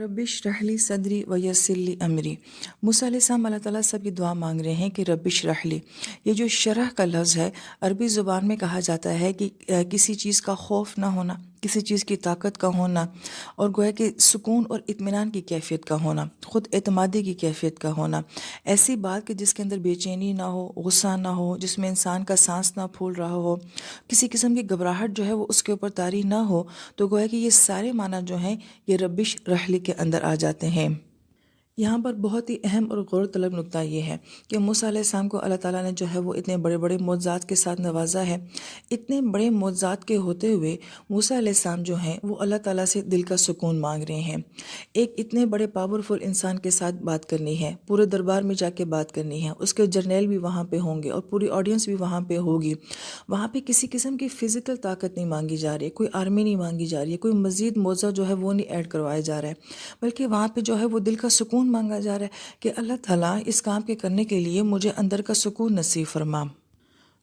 Rabbi इश्रह ली सदरी व यस्सिर ली अमरी। मूसा अलैहिस्सलाम अल्लाह ताला से भी दुआ मांग रहे हैं कि रब्बि इश्रह ली। ये जो शरह का लफ्ज़ है अरबी ज़ुबान में कहा जाता है कि किसी चीज़ का खौफ ना होना, किसी चीज़ की ताकत का होना और गोया कि सुकून और इत्मीनान की कैफ़ियत का होना, ख़ुद एतमादी की कैफ़ियत का होना। ऐसी बात कि जिसके अंदर बेचैनी ना हो, गुस्सा ना हो, जिसमें इंसान का सांस ना फूल रहा हो, किसी किस्म की घबराहट जो है वो उसके ऊपर तारी ना हो। तो गोया कि ये सारे माना जो हैं ये रब्बिश रहली के अंदर आ जाते हैं। यहाँ पर बहुत ही अहम और गौर तलब नुक्ता ये है कि मूसा अलैहिस्सलाम को अल्लाह ताला ने जो है वो इतने बड़े बड़े मोअज़्ज़ात के साथ नवाजा है। इतने बड़े मोअज़्ज़ात के होते हुए मूसा अलैहिस्सलाम जो हैं वो अल्लाह ताला से दिल का सुकून मांग रहे हैं। एक इतने बड़े पावरफुल इंसान के साथ बात करनी है, पूरे दरबार में जाके बात करनी है, उसके जर्नैल भी वहाँ पे होंगे और पूरी ऑडियंस भी वहाँ पे होगी। वहाँ पे किसी किस्म की फ़िज़िकल ताकत नहीं मांगी जा रही है, कोई आर्मी नहीं मांगी जा रही है, कोई मज़ीद मोअज़्ज़ा जो है वो नहीं ऐड करवाया जा रहा है, बल्कि वहाँ पे जो है वो दिल का सुकून मांगा जा रहा है कि अल्लाह ताला इस काम के करने के लिए मुझे अंदर का सुकून नसीब फरमा।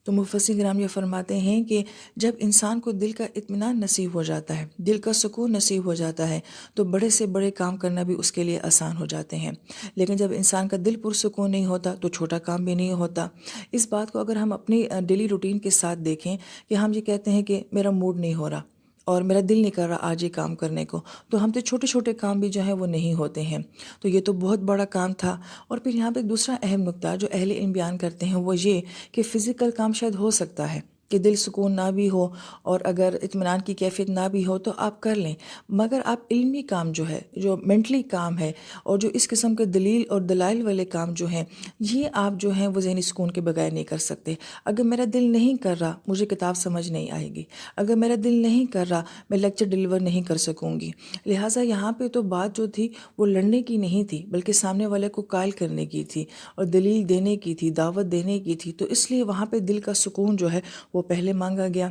तो मुफस्सिर किराम ये फरमाते हैं कि जब इंसान को दिल का इत्मीनान नसीब हो जाता है, दिल का सुकून नसीब हो जाता है, तो बड़े से बड़े काम करना भी उसके लिए आसान हो जाते हैं। लेकिन जब इंसान का दिल पुरसुकून नहीं होता तो छोटा काम भी नहीं होता। इस बात को अगर हम अपनी डेली रूटीन के साथ देखें कि हम ये कहते हैं कि मेरा मूड नहीं हो रहा और मेरा दिल नहीं कर रहा आज ये काम करने को, तो हमसे छोटे छोटे काम भी जो हैं वो नहीं होते हैं। तो ये तो बहुत बड़ा काम था। और फिर यहाँ पे दूसरा अहम नुक्ता जो अहले इल्म बयान करते हैं वो ये कि फ़िज़िकल काम शायद हो सकता है कि दिल सुकून ना भी हो और अगर इत्मीनान की कैफियत ना भी हो तो आप कर लें, मगर आप इल्मी काम जो है, जो मेंटली काम है और जो इस किस्म के दलील और दलाइल वाले काम जो हैं, ये आप जो हैं वो ज़हनी सुकून के बगैर नहीं कर सकते। अगर मेरा दिल नहीं कर रहा, मुझे किताब समझ नहीं आएगी। अगर मेरा दिल नहीं कर रहा, मैं लेक्चर डिलीवर नहीं कर सकूँगी। लिहाजा यहाँ पे तो बात जो थी वो लड़ने की नहीं थी, बल्कि सामने वाले को कायल करने की थी और दलील देने की थी, दावत देने की थी। तो इसलिए वहाँ पे दिल का सुकून जो है वो पहले मांगा गया।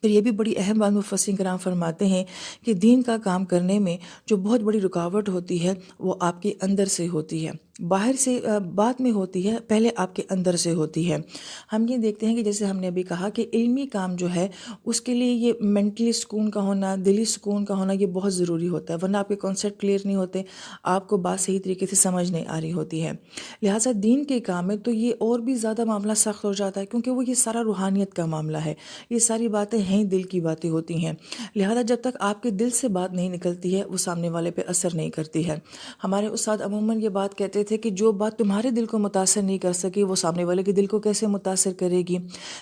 फिर ये भी बड़ी अहम बात मुफस्सिर किराम फरमाते हैं कि दीन का काम करने में जो बहुत बड़ी रुकावट होती है वो आपके अंदर से होती है, बाहर से बाद में होती है, पहले आपके अंदर से होती है। हम ये देखते हैं कि जैसे हमने अभी कहा कि इल्मी काम जो है उसके लिए ये मेंटली सुकून का होना, दिली सुकून का होना ये बहुत ज़रूरी होता है, वरना आपके कॉन्सेप्ट क्लियर नहीं होते, आपको बात सही तरीके से समझ नहीं आ रही होती है। लिहाजा दीन के काम में तो ये और भी ज़्यादा मामला सख्त हो जाता है, क्योंकि वो ये सारा रूहानियत का मामला है, ये सारी बातें हैं दिल की बातें होती हैं। लिहाजा जब तक आपके दिल से बात नहीं निकलती है वो सामने वाले पे असर नहीं करती है। हमारे उस्ताद अमूमन ये बात कहते थे कि जो बात तुम्हारे दिल को मुतासर नहीं कर सकी वो सामने वाले के दिल को कैसे मुतासर करेगी।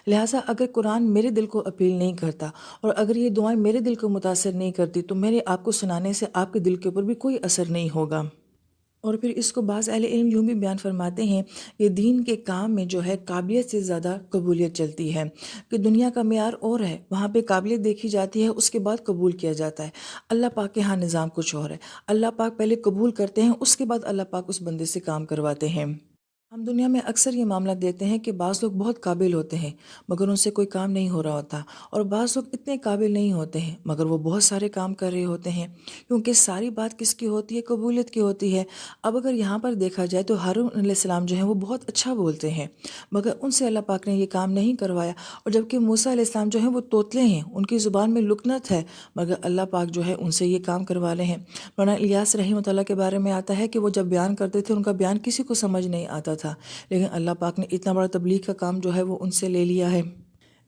लिहाजा अगर कुरान मेरे दिल को अपील नहीं करता और अगर ये दुआएं मेरे दिल को मुतासर नहीं करती तो मेरे आपको सुनाने से आपके दिल के ऊपर भी कोई असर नहीं होगा। और फिर इसको बाज़ अहले इल्म यूँ भी बयान फरमाते हैं कि दीन के काम में जो है काबिलियत से ज़्यादा कबूलियत चलती है, कि दुनिया का मेयार और है, वहाँ पे काबिलियत देखी जाती है, उसके बाद कबूल किया जाता है। अल्लाह पाक के यहाँ निज़ाम कुछ और है। अल्लाह पाक पहले कबूल करते हैं, उसके बाद अल्लाह पाक उस बंदे से काम करवाते हैं। हम दुनिया में अक्सर ये मामला देखते हैं कि बाज़ लोग बहुत काबिल होते हैं मगर उनसे कोई काम नहीं हो रहा होता, और बाज़ लोग इतने काबिल नहीं होते हैं मगर वो बहुत सारे काम कर रहे होते हैं, क्योंकि सारी बात किसकी होती है? कबूलियत की होती है। अब अगर यहाँ पर देखा जाए तो हारून अलैहिस्सलाम जो हैं वो बहुत अच्छा बोलते हैं मगर उनसे अल्लाह पाक ने ये काम नहीं करवाया, और जबकि मूसा अलैहिस्सलाम जो हैं वो तोतले हैं, उनकी ज़ुबान में लुकनत है, मगर अल्लाह पाक जो है उनसे ये काम करवा ले हैं। मौलाना इलियास रहमतुल्लाह के बारे में आता है कि वो जब बयान करते थे उनका बयान किसी को समझ नहीं आता था, लेकिन अल्लाह पाक ने इतना बड़ा तबलीग का काम जो है वो उनसे ले लिया है।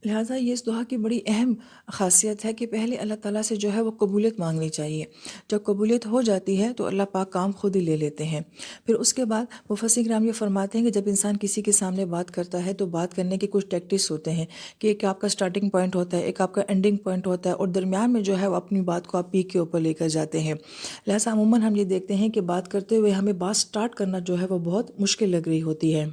लिहाजा ये इस दुआ की बड़ी अहम ख़ासियत है कि पहले अल्लाह ताला से जो है वो कबूलियत मांगनी चाहिए। जब कबूलियत हो जाती है तो अल्लाह पाक काम खुद ही ले लेते हैं। फिर उसके बाद मुफस्सिर किराम ये फरमाते हैं कि जब इंसान किसी के सामने बात करता है तो बात करने के कुछ टैक्टिक्स होते हैं कि एक आपका स्टार्टिंग पॉइंट होता है, एक आपका एंडिंग पॉइंट होता है, और दरमियान में जो है वो अपनी बात को आप पीक के ऊपर लेकर जाते हैं। लिहाजा अमूमन हम ये देखते हैं कि बात करते हुए हमें बात स्टार्ट करना जो है वो बहुत मुश्किल लग रही होती है।